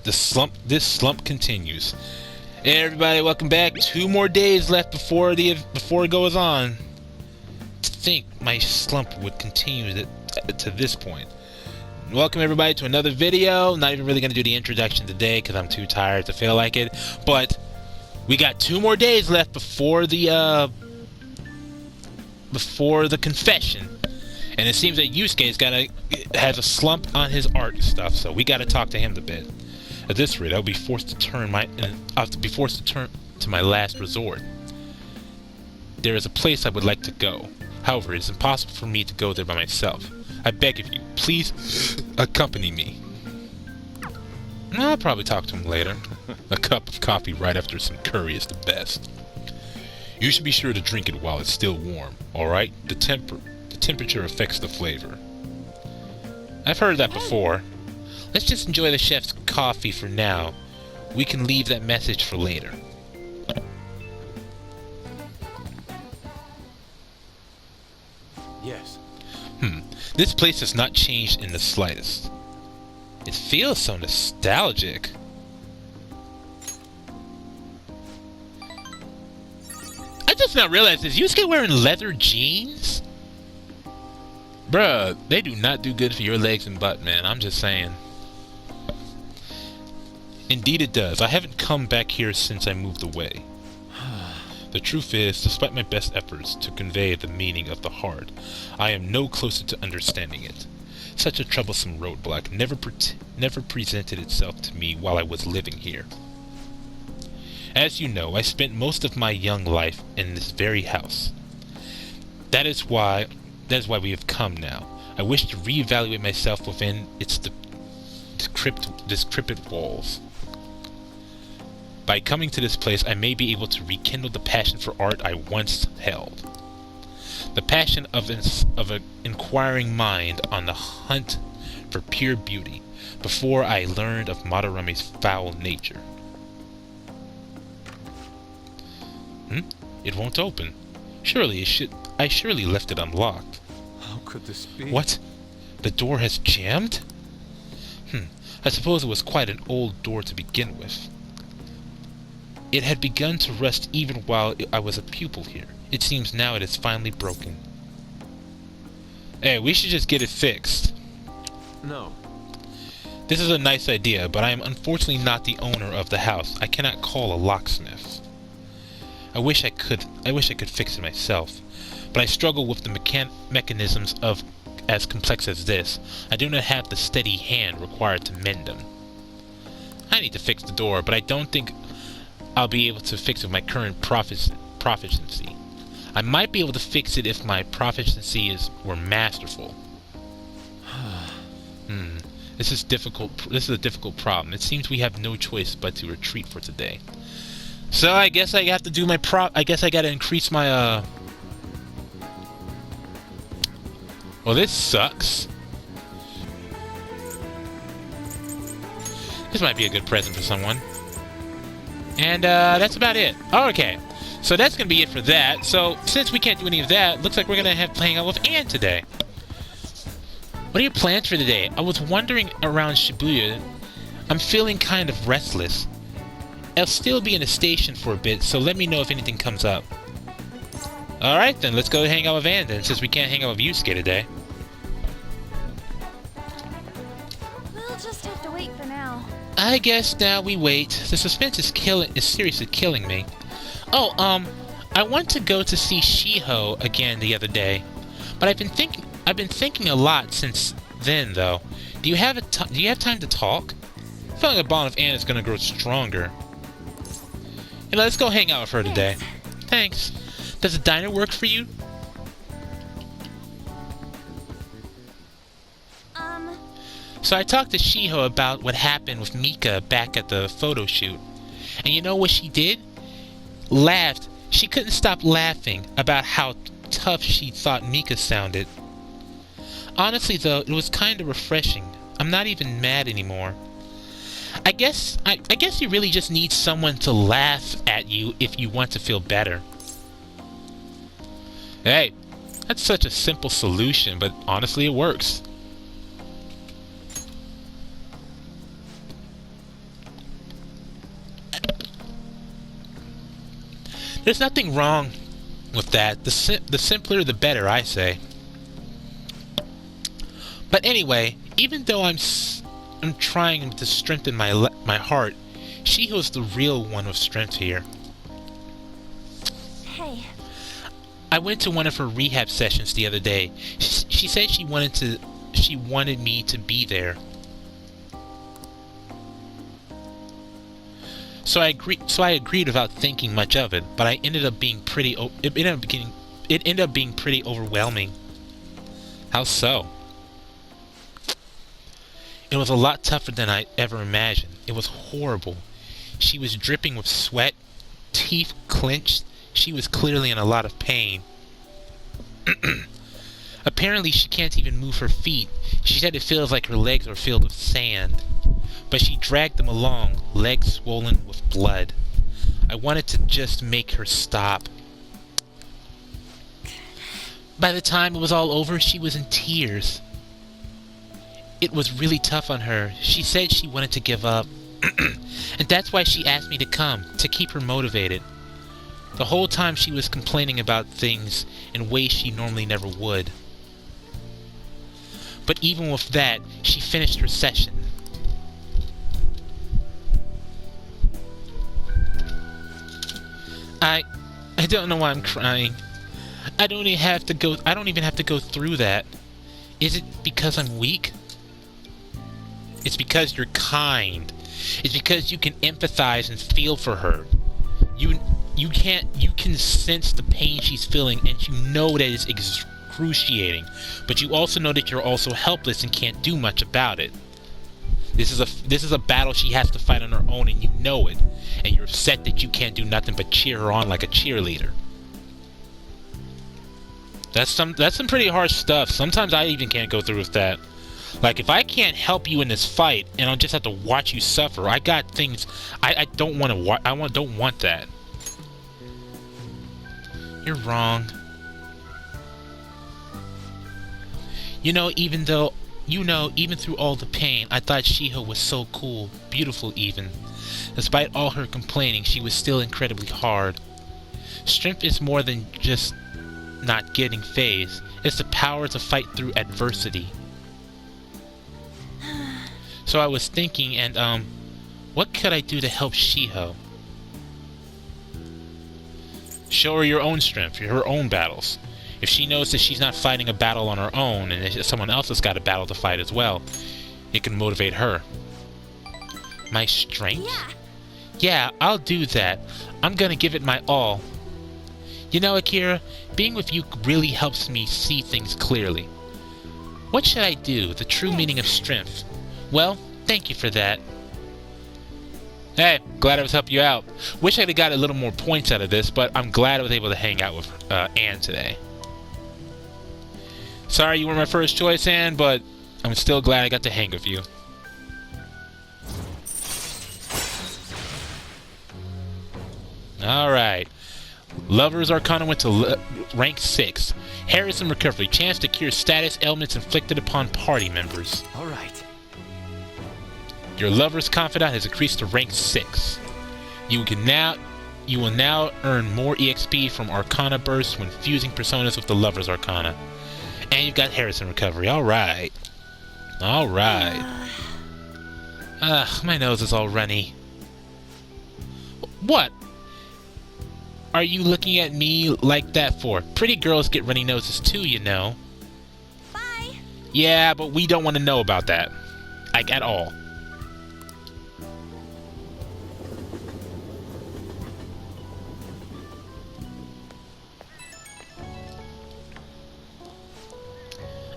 This slump continues. Hey everybody, welcome back. 2 more days left before it goes on. To think my slump would continue to this point. Welcome everybody to another video. Not even really going to do the introduction today because I'm too tired to feel like it. But we got 2 more days left before the confession. And it seems that Yusuke has a slump on his art stuff, so we gotta talk to him a bit. At this rate, I'll be forced to turn to my last resort. There is a place I would like to go. However, it is impossible for me to go there by myself. I beg of you, please accompany me. I'll probably talk to him later. A cup of coffee right after some curry is the best. You should be sure to drink it while it's still warm, alright? The temperature affects the flavor. I've heard that before. Let's just enjoy the chef's coffee for now. We can leave that message for later. Yes. This place has not changed in the slightest. It feels so nostalgic. I just now realized, is Yusuke wearing leather jeans? Bruh, they do not do good for your legs and butt, man. I'm just saying. Indeed it does. I haven't come back here since I moved away. The truth is, despite my best efforts to convey the meaning of the heart, I am no closer to understanding it. Such a troublesome roadblock never presented itself to me while I was living here. As you know, I spent most of my young life in this very house. That is why we have come now. I wish to reevaluate myself within its decrepit walls. By coming to this place, I may be able to rekindle the passion for art I once held. The passion of an inquiring mind on the hunt for pure beauty, before I learned of Madarame's foul nature. It won't open. I surely left it unlocked. How could this be? What? The door has jammed? I suppose it was quite an old door to begin with. It had begun to rust even while I was a pupil here. It seems now it is finally broken. Hey, we should just get it fixed. No. This is a nice idea, but I am unfortunately not the owner of the house. I cannot call a locksmith. I wish I could fix it myself, but I struggle with the mechanisms of as complex as this. I do not have the steady hand required to mend them. I need to fix the door, but I don't think I'll be able to fix it with my current proficiency. I might be able to fix it if my proficiency were masterful. This is difficult. This is a difficult problem. It seems we have no choice but to retreat for today. So I guess I have to do my I guess I gotta increase my Well, this sucks. This might be a good present for someone. And that's about it. Oh, okay. So that's gonna be it for that. So since we can't do any of that, looks like we're gonna have to hang out with Anne today. What are your plans for today? I was wandering around Shibuya. I'm feeling kind of restless. I'll still be in the station for a bit, so let me know if anything comes up. Alright then, let's go hang out with Anne then, since we can't hang out with Yusuke today. We'll just have to wait for now. I guess now we wait. The suspense is seriously killing me. Oh, I want to go to see Shiho again the other day, but I've been thinking a lot since then, though. Do you have time to talk? I feel like the bond with Anne is gonna grow stronger. You know, let's go hang out with her today. Thanks. Does the diner work for you? So I talked to Shiho about what happened with Mika back at the photo shoot. And you know what she did? Laughed. She couldn't stop laughing about how tough she thought Mika sounded. Honestly though, it was kind of refreshing. I'm not even mad anymore. I guess you really just need someone to laugh at you if you want to feel better. Hey, that's such a simple solution, but honestly it works. There's nothing wrong with that. The simpler the better, I say. But anyway, even though I'm trying to strengthen my heart, Shiho's the real one with strength here. Hey. I went to one of her rehab sessions the other day. She said she wanted me to be there. So I agreed without thinking much of it, but it ended up being pretty overwhelming. How so? It was a lot tougher than I ever imagined. It was horrible. She was dripping with sweat, teeth clenched. She was clearly in a lot of pain. Apparently she can't even move her feet. She said it feels like her legs are filled with sand. But she dragged them along, legs swollen with blood. I wanted to just make her stop. By the time it was all over, she was in tears. It was really tough on her. She said she wanted to give up. And that's why she asked me to come, to keep her motivated. The whole time she was complaining about things in ways she normally never would. But even with that, she finished her session. I don't know why I'm crying. I don't even have to go through that. Is it because I'm weak? It's because you're kind. It's because you can empathize and feel for her. You can sense the pain she's feeling, and you know that it's excruciating. But you also know that you're also helpless and can't do much about it. This is a battle she has to fight on her own, and you know it. And you're upset that you can't do nothing but cheer her on like a cheerleader. That's some pretty harsh stuff. Sometimes I even can't go through with that. Like, if I can't help you in this fight, and I'll just have to watch you suffer, I got things I don't want to don't want that. You're wrong. Even through all the pain, I thought Shiho was so cool, beautiful even. Despite all her complaining, she was still incredibly hard. Strength is more than just not getting phased. It's the power to fight through adversity. So I was thinking, what could I do to help Shiho? Show her your own strength, her own battles. If she knows that she's not fighting a battle on her own, and if someone else has got a battle to fight as well, it can motivate her. My strength? Yeah, I'll do that. I'm gonna give it my all. Akira, being with you really helps me see things clearly. What should I do? The true meaning of strength. Well, thank you for that. Hey, glad I was helping you out. Wish I'd have got a little more points out of this, but I'm glad I was able to hang out with Anne today. Sorry you weren't my first choice, Anne, but I'm still glad I got to hang with you. Alright. Lover's Arcana went to rank 6. Harrison Recovery. Chance to cure status ailments inflicted upon party members. Alright. Your Lover's Confidant has increased to rank 6. You will now earn more EXP from Arcana Bursts when fusing personas with the Lover's Arcana. And you've got Harrison Recovery. Alright. Alright. My nose is all runny. What? Are you looking at me like that for? Pretty girls get runny noses too, you know. Bye. Yeah, but we don't want to know about that. Like, at all.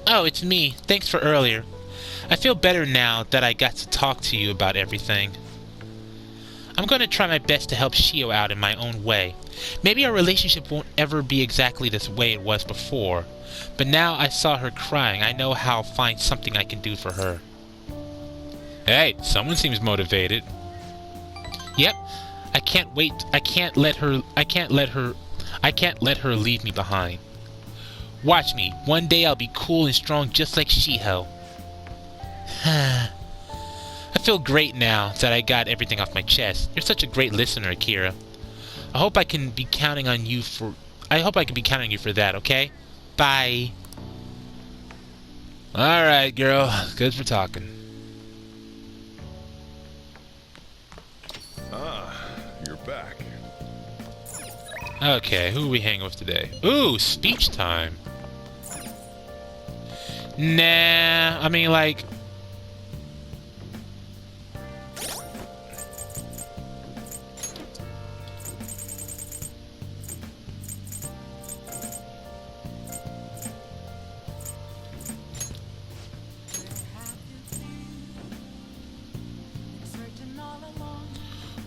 Oh, it's me. Thanks for earlier. I feel better now that I got to talk to you about everything. I'm going to try my best to help Shio out in my own way. Maybe our relationship won't ever be exactly this way it was before, but now I saw her crying, I know how I'll find something I can do for her. Hey, someone seems motivated. Yep, I can't wait. I can't let her leave me behind. Watch me. One day I'll be cool and strong just like Shiho. I feel great now that I got everything off my chest. You're such a great listener, Akira. I hope I can be counting on you for that, okay? Bye. Alright, girl. Good for talking. Ah, you're back. Okay, who are we hanging with today? Ooh, speech time. Nah, I mean, like...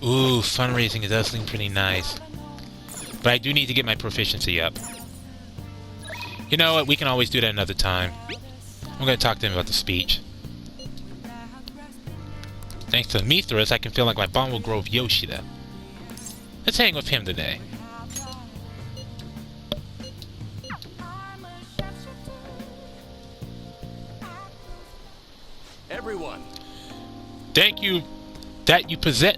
Ooh, fundraising, it does seem pretty nice. But I do need to get my proficiency up. You know what, we can always do that another time. I'm gonna talk to him about the speech. Thanks to Mithras, I can feel like my bond will grow with Yoshida. Let's hang with him today. Everyone. Thank you that you possess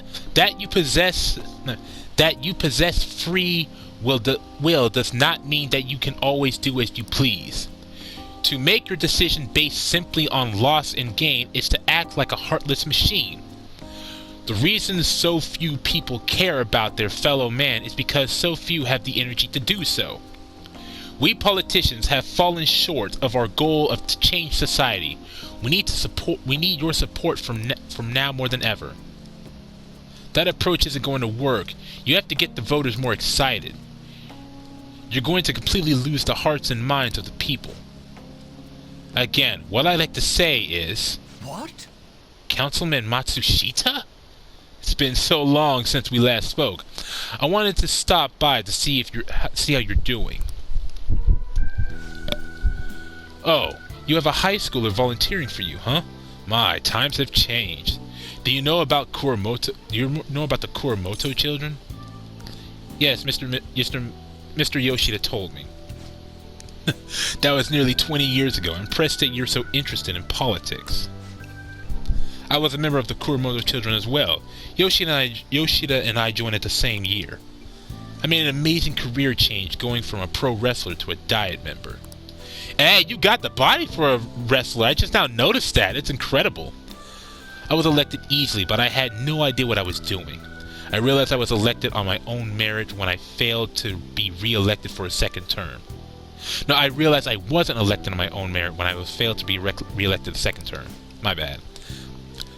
free will does not mean that you can always do as you please. To make your decision based simply on loss and gain is to act like a heartless machine. The reason so few people care about their fellow man is because so few have the energy to do so. We politicians have fallen short of our goal to change society. We need your support from now more than ever. That approach isn't going to work. You have to get the voters more excited. You're going to completely lose the hearts and minds of the people. Again, what I like to say is... What? Councilman Matsushita? It's been so long since we last spoke. I wanted to stop by to see how you're doing. Oh, you have a high schooler volunteering for you, huh? My, times have changed. Do you know about Kuramoto? Do you know about the Kuramoto children? Yes, Mr. Yoshida told me. That was nearly 20 years ago. I'm impressed that you're so interested in politics. I was a member of the Kuramoto children as well. Yoshida and I joined at the same year. I made an amazing career change going from a pro wrestler to a diet member. Hey, you got the body for a wrestler. I just now noticed that. It's incredible. I was elected easily, but I had no idea what I was doing. I realized I was elected on my own merit when I failed to be re-elected for a second term. No, I realized I wasn't elected on my own merit when I failed to be re-elected the second term. My bad.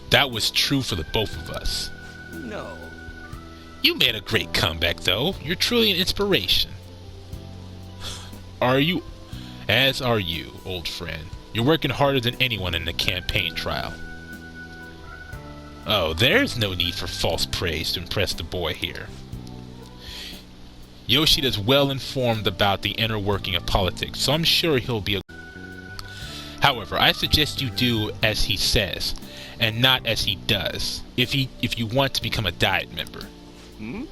That was true for the both of us. No. You made a great comeback, though. You're truly an inspiration. As are you, old friend. You're working harder than anyone in the campaign trail. Oh, there's no need for false praise to impress the boy here. Yoshida's well informed about the inner working of politics, so I'm sure he'll be However, I suggest you do as he says, and not as he does, if you want to become a diet member. Hmm?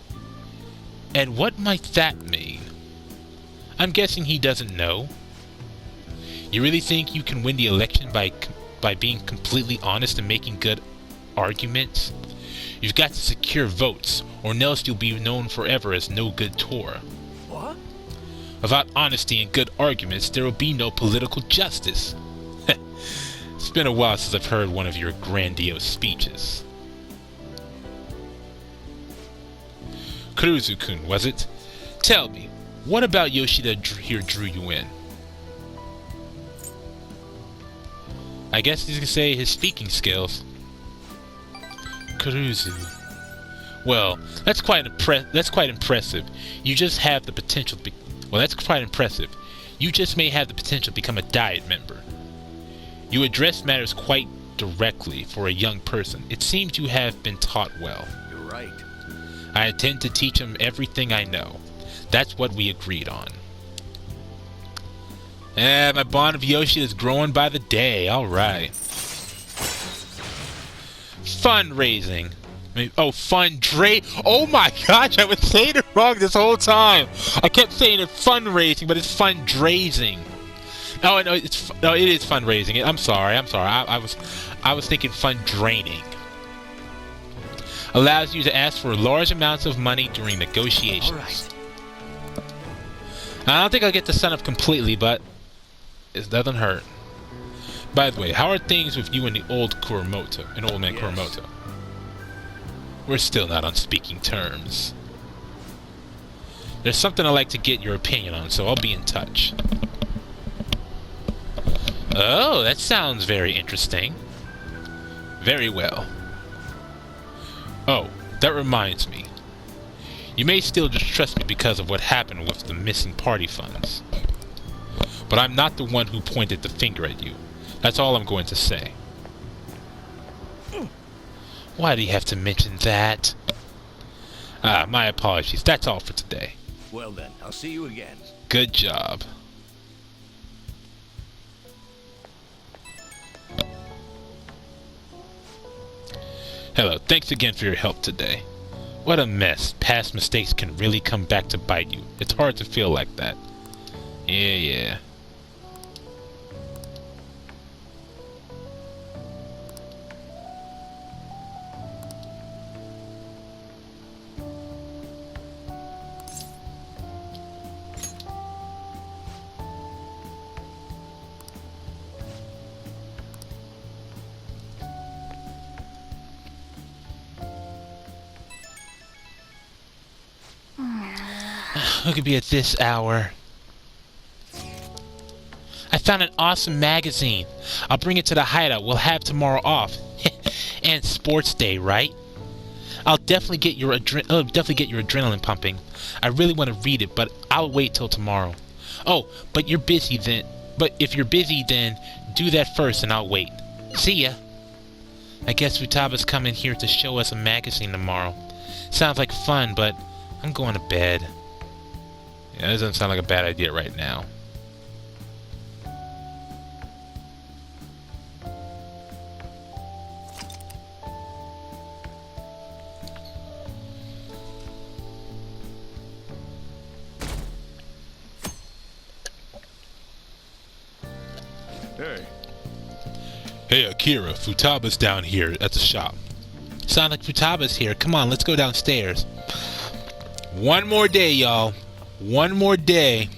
And what might that mean? I'm guessing he doesn't know. You really think you can win the election by being completely honest and making good arguments? You've got to secure votes, or else you'll be known forever as No-Good-Tora. What? Without honesty and good arguments, there will be no political justice. It's been a while since I've heard one of your grandiose speeches. Kuruzu-kun, was it? Tell me, what about Yoshida here drew you in? I guess you could say his speaking skills. Kuruzu. Well, that's quite impressive. You just have the potential to be... Well, that's quite impressive. You just may have the potential to become a diet member. You address matters quite directly for a young person. It seems you have been taught well. You're right. I intend to teach him everything I know. That's what we agreed on. My bond of Yoshida is growing by the day. Alright. Fundraising. Oh my gosh, I was saying it wrong this whole time. I kept saying it fundraising, but it's fundraising. No, it is fundraising. I'm sorry. I was thinking fun draining. Allows you to ask for large amounts of money during negotiations. All right. I don't think I'll get to sign up completely, but it doesn't hurt. By the way, how are things with you and the old Kuromoto, and old man Yes. Kuromoto? We're still not on speaking terms. There's something I'd like to get your opinion on, so I'll be in touch. Oh, that sounds very interesting. Very well. Oh, that reminds me. You may still distrust me because of what happened with the missing party funds. But I'm not the one who pointed the finger at you. That's all I'm going to say. Why do you have to mention that? Ah, my apologies. That's all for today. Well then, I'll see you again. Good job. Hello, thanks again for your help today. What a mess. Past mistakes can really come back to bite you. It's hard to feel like that. Yeah. Who could be at this hour? I found an awesome magazine. I'll bring it to the hideout. We'll have tomorrow off. And sports day, right? I'll definitely get your adrenaline pumping. I really want to read it, but I'll wait till tomorrow. Oh, but you're busy then. But if you're busy, then do that first and I'll wait. See ya. I guess Futaba's coming here to show us a magazine tomorrow. Sounds like fun, but I'm going to bed. Yeah, that doesn't sound like a bad idea right now. Hey, Hey Akira, Futaba's down here at the shop. Sound like Futaba's here. Come on, let's go downstairs. One more day, y'all. One more day.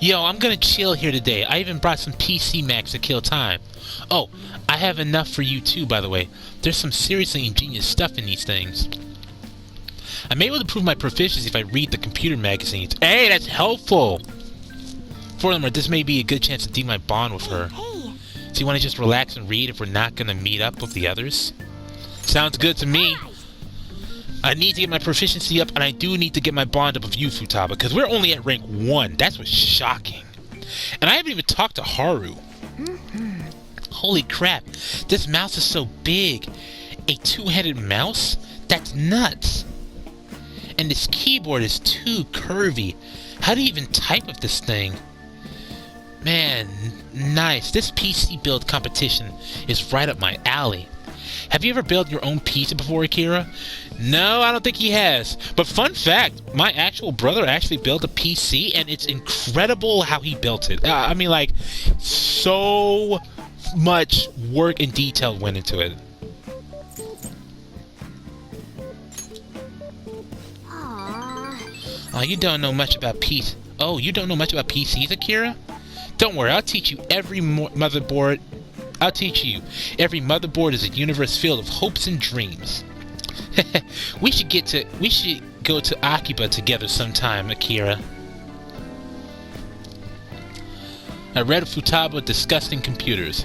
Yo, I'm gonna chill here today. I even brought some PC Max to kill time. Oh, I have enough for you too, by the way. There's some seriously ingenious stuff in these things. I'm able to prove my proficiency if I read the computer magazines. Hey, that's helpful! Furthermore, this may be a good chance to deepen my bond with her. Hey. So you want to just relax and read if we're not gonna meet up with the others? Sounds good to me. I need to get my proficiency up, and I do need to get my bond up with you, Futaba, because we're only at rank 1. That's what's shocking. And I haven't even talked to Haru. Holy crap, this mouse is so big. A two-headed mouse? That's nuts. And this keyboard is too curvy. How do you even type with this thing? Man, nice. This PC build competition is right up my alley. Have you ever built your own PC before, Akira? No, I don't think he has. But fun fact, my actual brother actually built a PC, and it's incredible how he built it. I mean, like, so much work and detail went into it. Oh, you don't know much about PC. Oh, you don't know much about PCs, Akira? Don't worry, I'll teach you every motherboard. I'll teach you. Every motherboard is a universe filled of hopes and dreams. We should go to Akiba together sometime, Akira. I read Futaba discussing computers.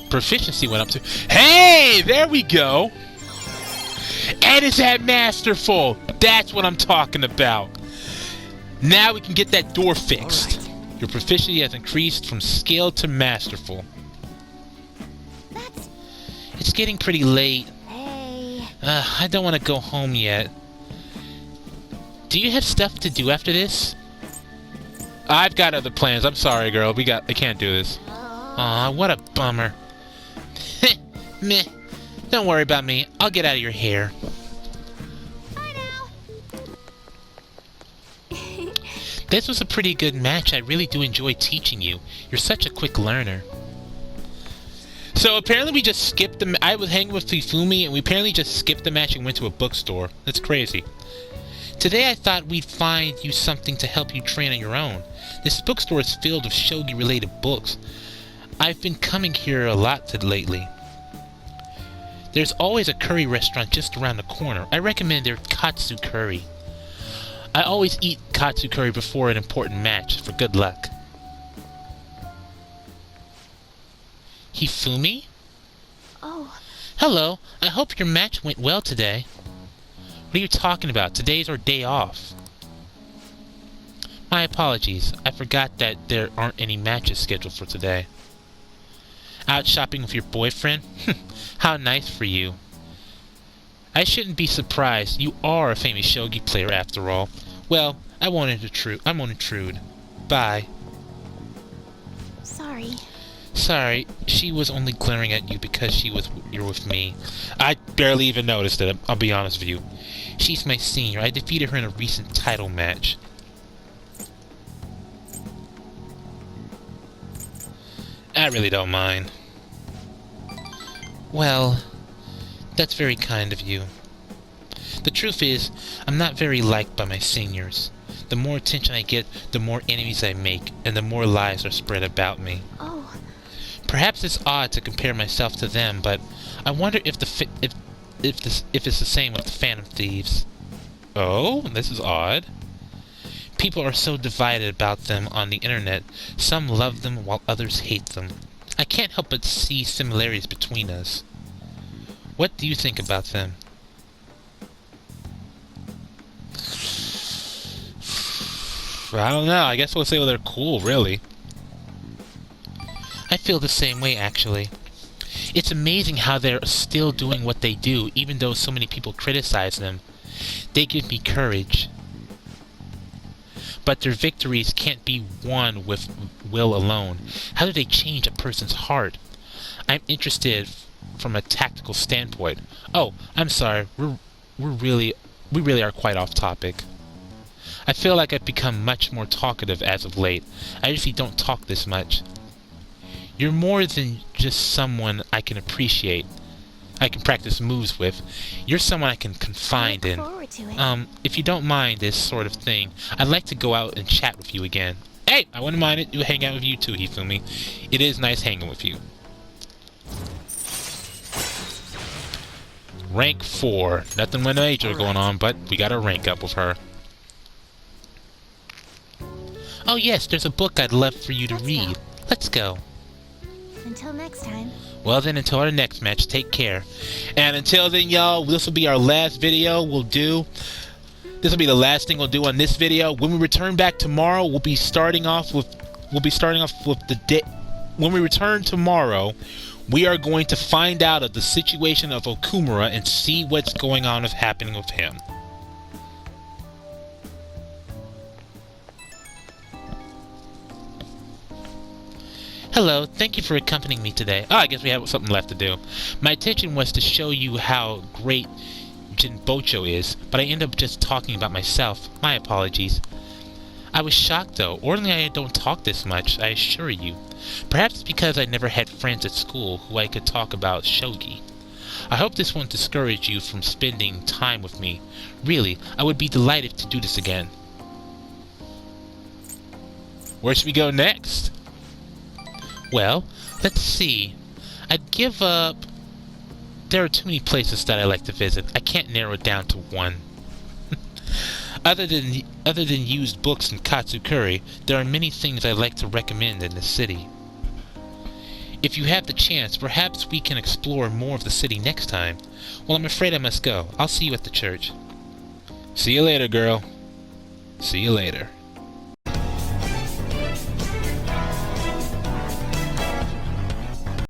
Proficiency went up to... Hey! There we go! And it's at Masterful! That's what I'm talking about. Now we can get that door fixed. Right. Your proficiency has increased from skilled to Masterful. It's getting pretty late. Hey. I don't want to go home yet. Do you have stuff to do after this? I've got other plans. I'm sorry, girl. I can't do this. Aw, what a bummer. Meh. Don't worry about me. I'll get out of your hair. Bye now. This was a pretty good match. I really do enjoy teaching you. You're such a quick learner. So apparently we just skipped the... I was hanging with Fifumi, and we apparently just skipped the match and went to a bookstore. That's crazy. Today I thought we'd find you something to help you train on your own. This bookstore is filled with shogi-related books. I've been coming here a lot lately. There's always a curry restaurant just around the corner. I recommend their katsu curry. I always eat katsu curry before an important match, for good luck. Hifumi? Oh, Hello, I hope your match went well today. What are you talking about? Today's our day off. My apologies. I forgot that there aren't any matches scheduled for today. Out shopping with your boyfriend? How nice for you. I shouldn't be surprised. You are a famous shogi player after all. Well, I won't intrude. Bye. sorry. Sorry, she was only glaring at you because you're with me. I barely even noticed it, I'll be honest with you. She's my senior. I defeated her in a recent title match. I really don't mind. Well, that's very kind of you. The truth is, I'm not very liked by my seniors. The more attention I get, the more enemies I make, and the more lies are spread about me. Oh, Perhaps it's odd to compare myself to them, but I wonder if it's the same with the Phantom Thieves. Oh, this is odd. People are so divided about them on the internet. Some love them while others hate them. I can't help but see similarities between us. What do you think about them? I don't know. I guess we'll say, well, they're cool, really. I feel the same way, actually. It's amazing how they're still doing what they do, even though so many people criticize them. They give me courage. But their victories can't be won with will alone. How do they change a person's heart? I'm interested from a tactical standpoint. Oh, I'm sorry. We really are quite off topic. I feel like I've become much more talkative as of late. I usually don't talk this much. You're more than just someone I can appreciate. I can practice moves with. You're someone I can confide I in. look forward to it. If you don't mind this sort of thing, I'd like to go out and chat with you again. Hey, I wouldn't mind it. Do hang out with you too, Hifumi. It is nice hanging with you. Rank 4. Nothing major going on, but we got a rank up with her. Oh yes, there's a book I'd love for you to read. Let's go. Until next time. Well then, until our next match, take care. And until then, y'all, this will be our last video we'll do. This will be the last thing we'll do on this video. When we return back tomorrow, we'll be starting off with the day. When we return tomorrow, we are going to find out of the situation of Okumura and see what's going on happening with him. Hello, thank you for accompanying me today. Oh, I guess we have something left to do. My intention was to show you how great Jinbocho is, but I ended up just talking about myself. My apologies. I was shocked though. Ordinarily I don't talk this much, I assure you. Perhaps it's because I never had friends at school who I could talk about shogi. I hope this won't discourage you from spending time with me. Really, I would be delighted to do this again. Where should we go next? Well, let's see. I'd give up... There are too many places that I like to visit. I can't narrow it down to one. Other than used books and katsukuri, there are many things I'd like to recommend in the city. If you have the chance, perhaps we can explore more of the city next time. Well, I'm afraid I must go. I'll see you at the church. See you later, girl. See you later.